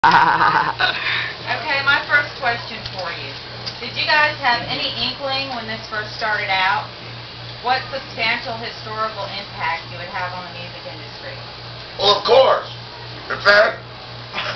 Okay, my first question for you. Did you guys have any inkling when this first started out what substantial historical impact you would have on the music industry? Well, of course. In fact,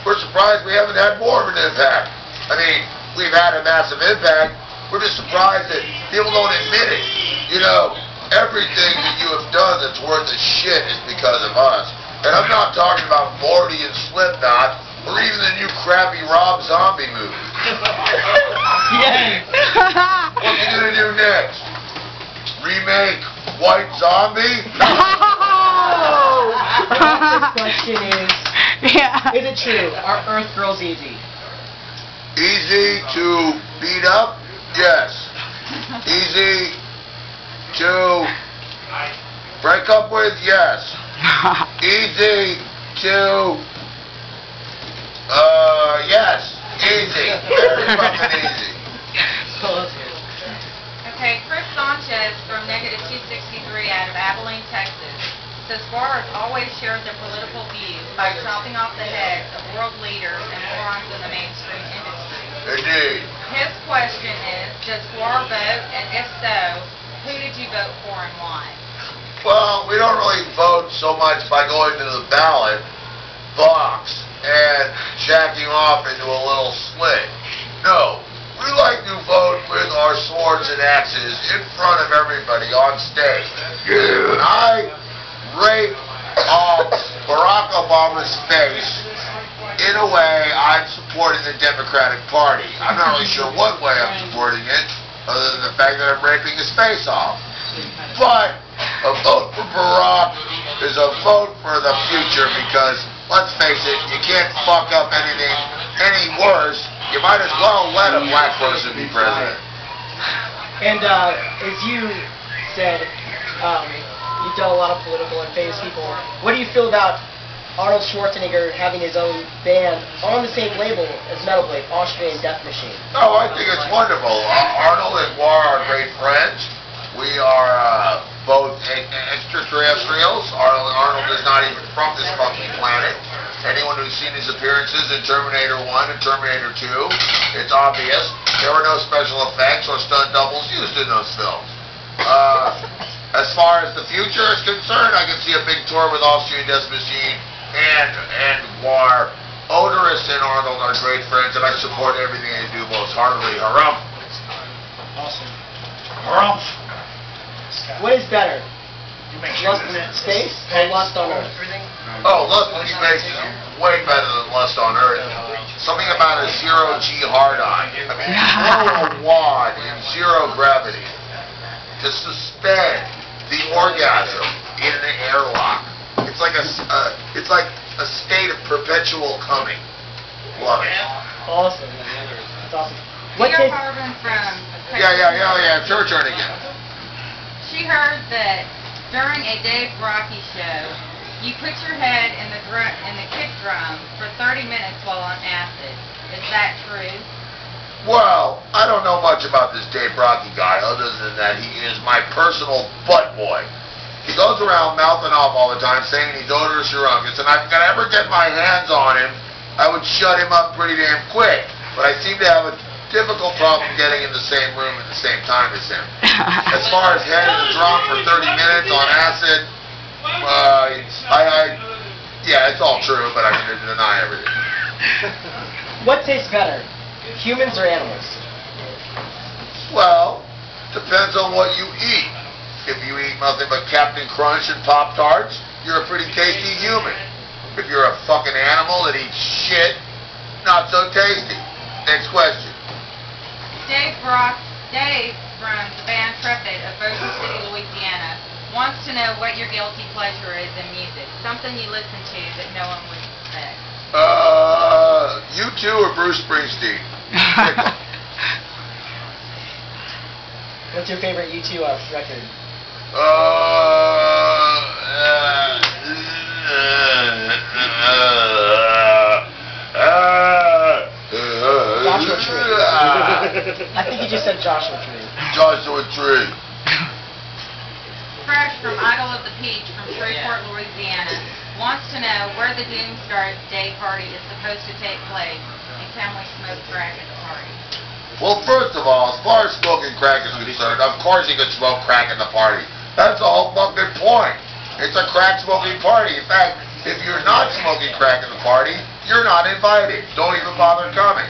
we're surprised we haven't had more of an impact. I mean, we've had a massive impact. We're just surprised that people don't admit it. You know, everything that you have done that's worth a shit is because of us. And I'm not talking about Morty and Slipknot, or even the new crappy Rob Zombie movie. Yes. What you gonna do next? Remake White Zombie? The question is it true? Are Earth girls easy? Easy to beat up? Yes. Easy to break up with? Yes. Easy to... yes. Easy. Very fucking easy. Okay, Chris Sanchez from -263 out of Abilene, Texas, says Gwar has always shared their political views by chopping off the heads of world leaders and morons in the mainstream industry. Indeed. His question is, does Gwar vote, and if so, who did you vote for and why? Well, we don't really vote so much by going to the ballot box and jacking off into a little slit. No, we like to vote with our swords and axes in front of everybody on stage. And I rape off Barack Obama's face in a way I'm supporting the Democratic Party. I'm not really sure what way I'm supporting it, other than the fact that I'm raping his face off. But a vote for Barack is a vote for the future because, let's face it, you can't fuck up anything any worse. You might as well let a black person be president. And as you said, you've done a lot of political and famous people. What do you feel about Arnold Schwarzenegger having his own band on the same label as Metal Blade, Austrian Death Machine? Oh, I think it's wonderful. Arnold and Gwar are great friends. We are both extraterrestrials. Arnold is not even from this fucking planet. Anyone who's seen his appearances in Terminator 1 and Terminator 2, it's obvious. There were no special effects or stunt doubles used in those films. As far as the future is concerned, I can see a big tour with Austrian Death Machine and Gwar. Odorous and Arnold are great friends, and I support everything they do most heartily. Harumph. Awesome. Harumph. What is better? Lust in Space or Lust on Earth? Oh, Lust in Space is way better than Lust on Earth. Something about a zero-G hard-on. I mean, throw a wad in zero gravity to suspend the orgasm in an airlock. It's like a state of perpetual coming. Love it. Awesome. That's awesome. Peter Harvin from... Yeah, it's your turn again. She heard that during a Dave Rocky show, you put your head in the kick drum for 30 minutes while on acid. Is that true? Well, I don't know much about this Dave Rocky guy other than that he is my personal butt boy. He goes around mouthing off all the time saying he's odorous urungus, and if I could ever get my hands on him, I would shut him up pretty damn quick. But I seem to have a difficult problem getting in the same room at the same time as him. As far as head in the drum for 30 minutes on acid, yeah, it's all true, but I'm going to deny everything. What tastes better, humans or animals? Well, depends on what you eat. If you eat nothing but Captain Crunch and Pop-Tarts, you're a pretty tasty human. If you're a fucking animal that eats shit, not so tasty. Next question. Dave from the band Trepid of Ocean City, Louisiana, wants to know what your guilty pleasure is in music. Something you listen to that no one would expect. U2 or Bruce Springsteen? What's your favorite U2 record? Joshua Tree. I think you just said Joshua Tree. Joshua Tree. Fresh from Idol of the Peach from Shreveport, Louisiana, wants to know where the Doomstar Day party is supposed to take place, and can we smoke crack at the party? Well, first of all, as far as smoking crack is concerned, of course you can smoke crack at the party. That's the whole fucking point. It's a crack smoking party. In fact, if you're not smoking crack at the party, you're not invited. Don't even bother coming.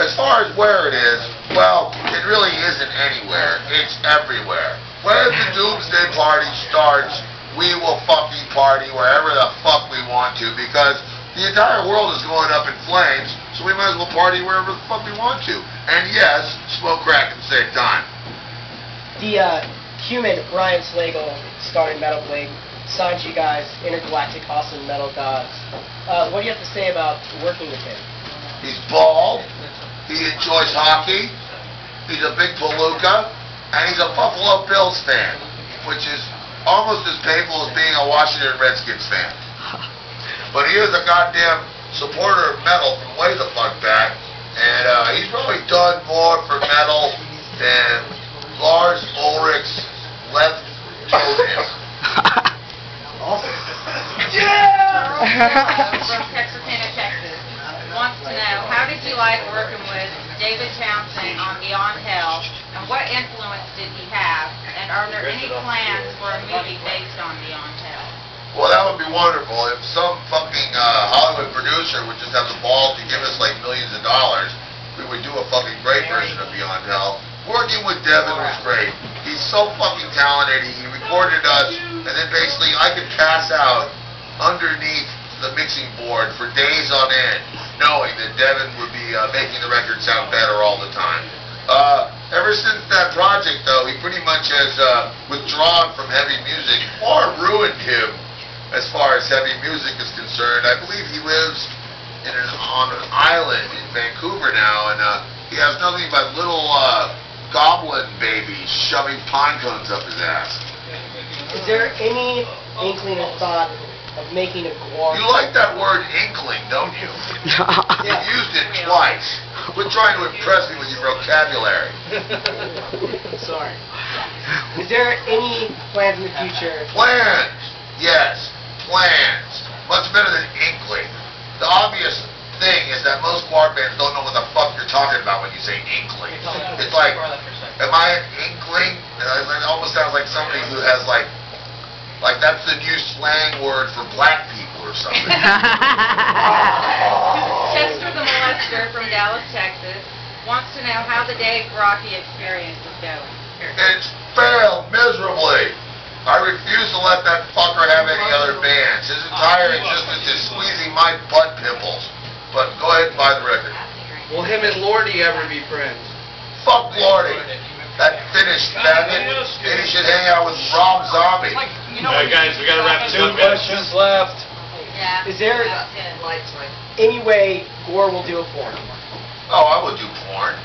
As far as where it is, well, it really isn't anywhere. It's everywhere. When the Doomsday Party starts, we will fucking party wherever the fuck we want to, because the entire world is going up in flames, so we might as well party wherever the fuck we want to. And yes, smoke crack at the same time. The human Ryan Slagle, starring Metal Blade, signed you guys Intergalactic Awesome Metal Gods. What do you have to say about working with him? He's bald, he enjoys hockey, he's a big palooka, and he's a Buffalo Bills fan, which is almost as painful as being a Washington Redskins fan. But he is a goddamn supporter of metal from way the fuck back, and he's probably done more for metal than Lars Ulrich's left toenail. Awesome. From Texarkana, Texas, wants to know, how did you like working with David Townsend on Beyond Hell, and what influence did he have, and are there any plans for a movie based on Beyond Hell? Well, that would be wonderful if some fucking Hollywood producer would just have the balls to give us like millions of dollars. We would do a fucking great version of Beyond Hell. Working with Devin was great. He's so fucking talented. He recorded us, and then basically I could pass out underneath the mixing board for days on end, knowing that Devin would be making the record sound better all the time. Ever since that project, though, he pretty much has withdrawn from heavy music, or ruined him as far as heavy music is concerned. I believe he lives on an island in Vancouver now, and he has nothing but little goblin babies shoving pine cones up his ass. Is there any inkling or thought of making a Gwar? You like that word inkling, don't you? You've used it twice. Quit trying to impress me with your vocabulary. Sorry. Is there any plans in the future? Plans! Yes, plans. Much better than inkling. The obvious thing is that most Gwar bands don't know what the fuck you're talking about when you say inkling. It's like, am I an inkling? It almost sounds like somebody who has like that's the new slang word for black people or something. Chester the Molester from Dallas, Texas, wants to know how the Dave Rocky experience is going. It's failed miserably. I refuse to let that fucker have any other bands. His entire existence is squeezing my butt pimples. But go ahead and buy the record. Will him and Lordy ever be friends? Fuck Lordy. That Finnish faggot. Maybe he should hang out with Rob Zombie. Alright guys, we gotta wrap it up. 2 questions left. Yeah. Is there any way Gwar will do a porn? Oh, I would do porn.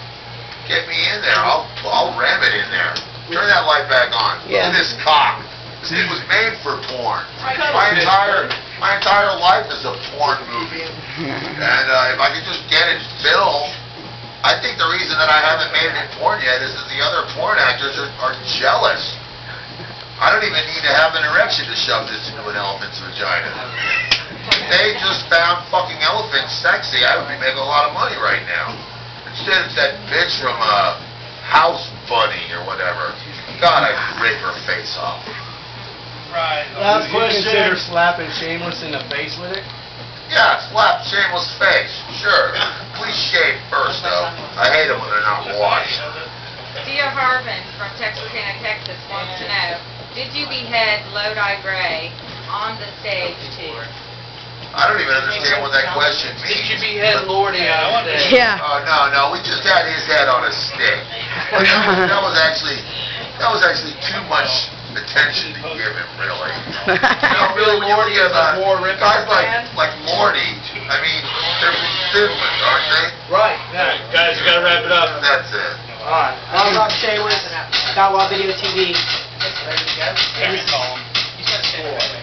Get me in there. I'll ram it in there. Turn that light back on. Yeah. Look at this cock. This thing was made for porn. My entire life is a porn movie. And if I could just get it filmed, I think the reason that I haven't made it in porn yet is that the other porn actors are jealous. I don't even need to have an erection to shove this into an elephant's vagina. If they just found fucking elephants sexy, I would be making a lot of money right now. Instead, it's that bitch from House Bunny or whatever. God, I'd rip her face off. Right. Last question. Consider slapping Shameless in the face with it? Yeah, slap Shameless face. Sure. Please shave first, though. I hate them when they're not washed. Dia Harvin from Texarkana, Texas, wants to know, did you behead Lodi Gray on the stage too? I don't even understand what that question means. Did you behead Lordy on stage? Yeah. Oh, no, we just had his head on a stick. That was actually too much attention to give him, really. You know, really, when you look at guys like Lordy, I mean, they're from Finland, aren't they? Right. Alright, guys, we gotta wrap it up. That's it. Alright. I'm Rob Shameless, Got Video TV.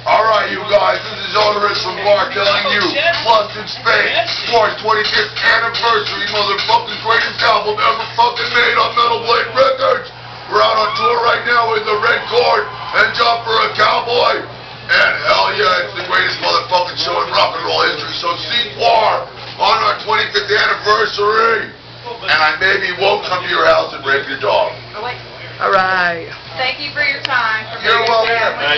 Alright, you guys, this is Ulrich from Gwar telling you, Lost in Space, Gwar's 25th anniversary, motherfucking greatest album ever fucking made on Metal Blade Records. We're out on tour right now with the red cord and Jump for a Cowboy. And hell yeah, it's the greatest motherfucking show in rock and roll history. So see Gwar on our 25th anniversary. And I maybe won't come to your house and rape your dog. Oh, wait. All right. Thank you for your time. You're welcome.